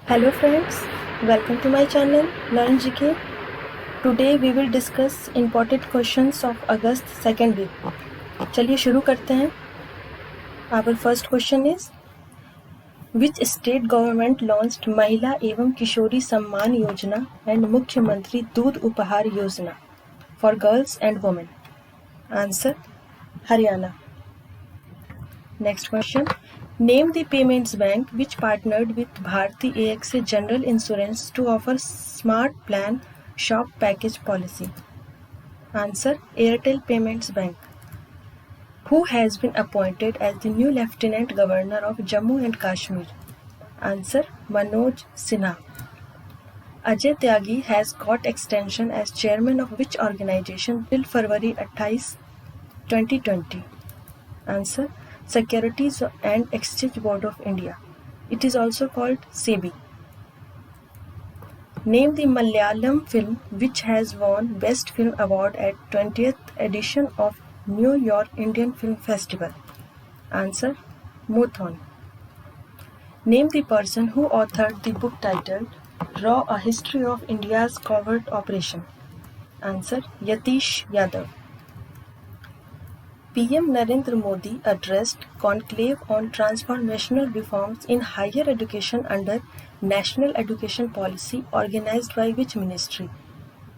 Hello friends, welcome to my channel Learn GK. Today we will discuss important questions of August second week. चलिए शुरू करते हैं. Our first question is, which state government launched महिला एवं किशोरी Samman Yojana and मुख्यमंत्री दूध उपहार योजना for girls and women? Answer, Haryana. Next question. Name the payments bank which partnered with Bharti AXA General Insurance to offer smart plan shop package policy. Answer, Airtel Payments Bank. Who has been appointed as the new Lieutenant Governor of Jammu and Kashmir? Answer, Manoj Sinha. Ajay Tyagi has got extension as chairman of which organization till February 28, 2020? Answer, Securities and Exchange Board of India. It is also called SEBI. Name the Malayalam film which has won Best Film Award at 20th edition of New York Indian Film Festival. Answer, Muthon. Name the person who authored the book titled Raw, A History of India's Covert Operation. Answer, Yatish Yadav. PM Narendra Modi addressed conclave on transformational reforms in higher education under National Education Policy organized by which ministry?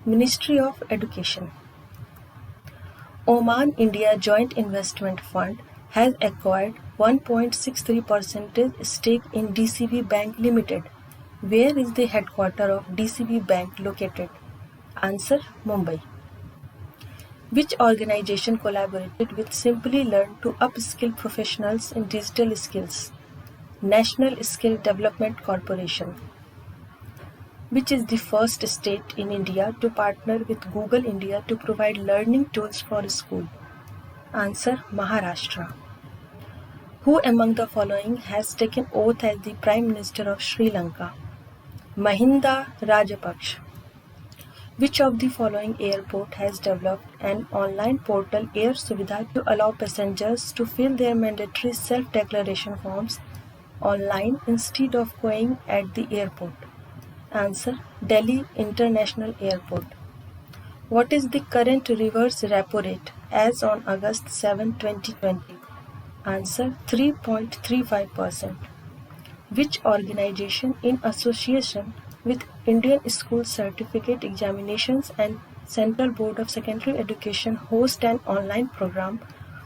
Ministry of Education. Oman India Joint Investment Fund has acquired 1.63% stake in DCB Bank Limited. Where is the headquarters of DCB Bank located? Answer, Mumbai. Which organization collaborated with Simply Learn to upskill professionals in digital skills? National Skill Development Corporation. Which is the first state in India to partner with Google India to provide learning tools for school? Answer, Maharashtra. Who among the following has taken oath as the Prime Minister of Sri Lanka? Mahinda Rajapaksa. Which of the following airport has developed an online portal Air Suvidha to allow passengers to fill their mandatory self-declaration forms online instead of going at the airport? Answer, Delhi International Airport. What is the current reverse repo rate as on August 7, 2020? Answer, 3.35%. Which organization in association with Indian School Certificate Examinations and Central Board of Secondary Education host an online program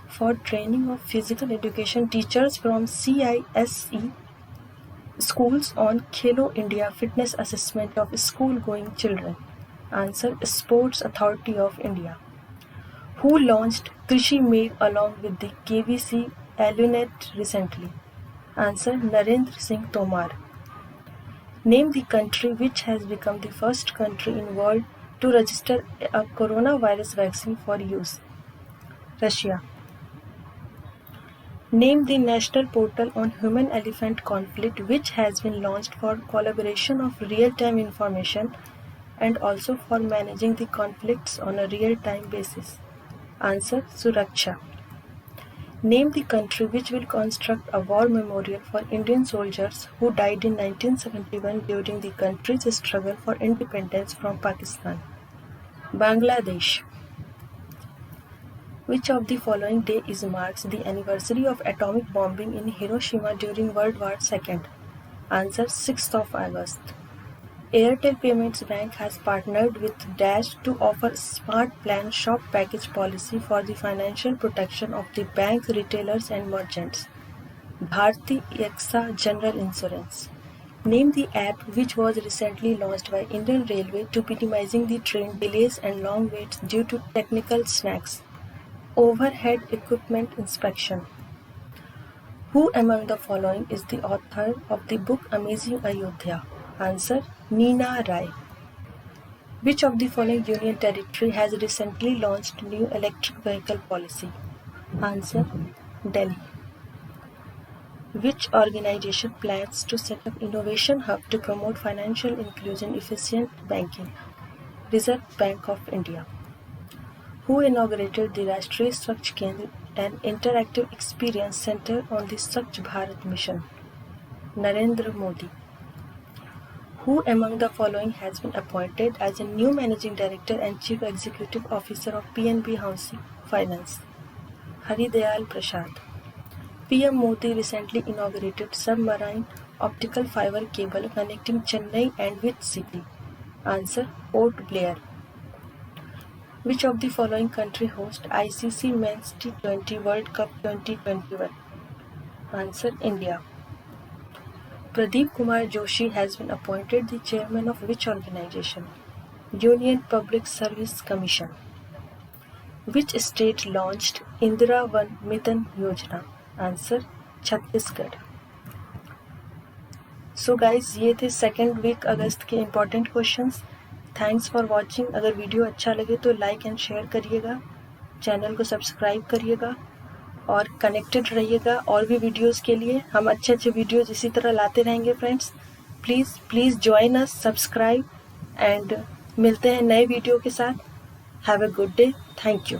for training of physical education teachers from CISE schools on Khelo India fitness assessment of school-going children? Answer, Sports Authority of India. Who launched Krishi Megh along with the KVC Alunet recently? Answer, Narendra Singh Tomar. Name the country which has become the first country in the world to register a coronavirus vaccine for use. Russia. Name the national portal on human-elephant conflict which has been launched for collaboration of real-time information and also for managing the conflicts on a real-time basis. Answer, Suraksha. Name the country which will construct a war memorial for Indian soldiers who died in 1971 during the country's struggle for independence from Pakistan. Bangladesh. Which of the following day marks the anniversary of atomic bombing in Hiroshima during World War II? Answer, 6th of August. Airtel Payments Bank has partnered with Dash to offer Smart Plan Shop Package policy for the financial protection of the bank's retailers and merchants. Bharti AXA General Insurance. Name the app which was recently launched by Indian Railway to minimizing the train delays and long waits due to technical snags. Overhead Equipment Inspection. Who among the following is the author of the book Amazing Ayodhya? Answer, Neena Rai. Which of the following union territory has recently launched new electric vehicle policy? Answer, Delhi. Which organization plans to set up innovation hub to promote financial inclusion efficient banking? Reserve Bank of India. Who inaugurated the Rashtriya Swachh Kendra, an interactive experience center on the Swachh Bharat mission? Narendra Modi. Who among the following has been appointed as a new Managing Director and Chief Executive Officer of PNB Housing Finance? Hari Dayal Prasad. PM Modi recently inaugurated submarine optical fiber cable connecting Chennai and which city? Answer: Port Blair. Which of the following country hosts ICC Men's T20 World Cup 2021? Answer: India. Pradeep Kumar Joshi has been appointed the chairman of which organization? Union Public Service Commission. Which state launched Indira Van Mithan Yojana? Answer: Chhattisgarh. So guys ये थे second week अगस्त के important questions. Thanks for watching. अगर video अच्छा लगे तो like and share करिएगा, channel को subscribe करिएगा और कनेक्टेड रहिएगा. और भी वीडियोस के लिए हम अच्छे अच्छे वीडियोस इसी तरह लाते रहेंगे friends. Please join us, subscribe and मिलते हैं नए वीडियो के साथ. Have a good day. Thank you.